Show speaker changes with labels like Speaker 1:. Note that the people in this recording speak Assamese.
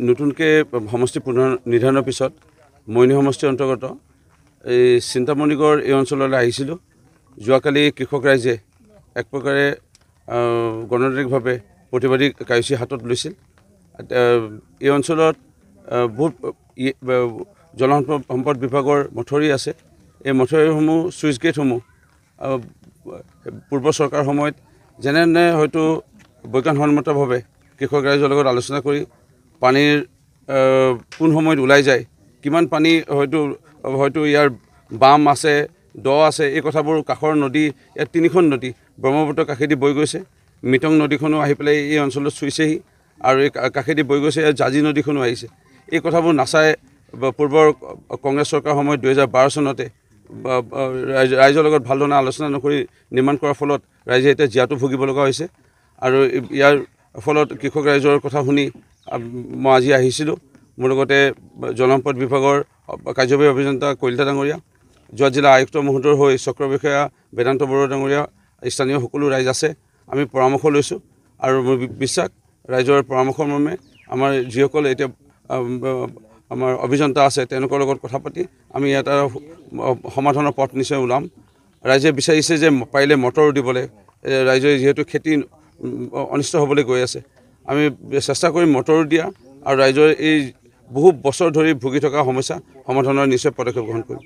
Speaker 1: নতুনকৈ সমষ্টি পুনৰ নিৰ্ধাৰণৰ পিছত মইনী সমষ্টিৰ অন্তৰ্গত এই চিন্তামণিগড় এই অঞ্চললৈ আহিছিলোঁ। যোৱাকালি কৃষক ৰাইজে এক প্ৰকাৰে গণতান্ত্ৰিকভাৱে প্ৰতিবাদী কাৰ্যসূচী হাতত লৈছিল। এই অঞ্চলত বহুত জলসম্পদ বিভাগৰ মথৰি আছে। এই মথৰিসমূহ চুইচ গেটসমূহ পূৰ্ব চৰকাৰৰ সময়ত যেনে হয়তো বৈজ্ঞানিকসন্মতভাৱে কৃষক ৰাইজৰ লগত আলোচনা কৰি পানীৰ কোন সময়ত ওলাই যায়, কিমান পানী হয়তো ইয়াৰ বাম আছে, দ আছে, এই কথাবোৰ কাষৰ নদী, ইয়াত 3খন নদী ব্ৰহ্মপুত্ৰ কাষেদি বৈ গৈছে। মিটং নদীখনো আহি পেলাই এই অঞ্চলত চুইছেহি আৰু এই কাষেদি বৈ গৈছে। জাজি নদীখনো আহিছে। এই কথাবোৰ নাচাই পূৰ্বৰ কংগ্ৰেছ চৰকাৰৰ সময়ত 2012 চনতে ৰাইজৰ লগত ভালধৰণে আলোচনা নকৰি নিৰ্মাণ কৰাৰ ফলত ৰাইজে এতিয়া জীয়াতু ভুগিব লগা হৈছে। আৰু ইয়াৰ ফলত কৃষক ৰাইজৰ কথা শুনি মই আজি আহিছিলোঁ। মোৰ লগতে জলসম্পদ বিভাগৰ কাৰ্যবাহী অভিযন্তা কলিতা ডাঙৰীয়া, যোৰহাট জিলা আয়ুক্ত মহোদয়ৰ হৈ চক্ৰ বিষয়া বেদান্ত বৰুৱা ডাঙৰীয়া, স্থানীয় সকলো ৰাইজ আছে। আমি পৰামৰ্শ লৈছোঁ আৰু মোৰ বিশ্বাস ৰাইজৰ পৰামৰ্শৰ মৰ্মে আমাৰ যিসকল এতিয়া আমাৰ অভিযন্তা আছে তেওঁলোকৰ লগত কথা পাতি আমি এটা সমাধানৰ পথ নিশ্চয় ওলাম। ৰাইজে বিচাৰিছে যে পাৰিলে মটৰ দিবলৈ, ৰাইজে যিহেতু খেতি অনিষ্ট হ'বলৈ গৈ আছে, আমি চেষ্টা কৰিম মটৰ দিয়া আৰু ৰাইজৰ এই বহু বছৰ ধৰি ভুগি থকা সমস্যা সমাধানৰ নিশ্চয় পদক্ষেপ গ্ৰহণ কৰিম।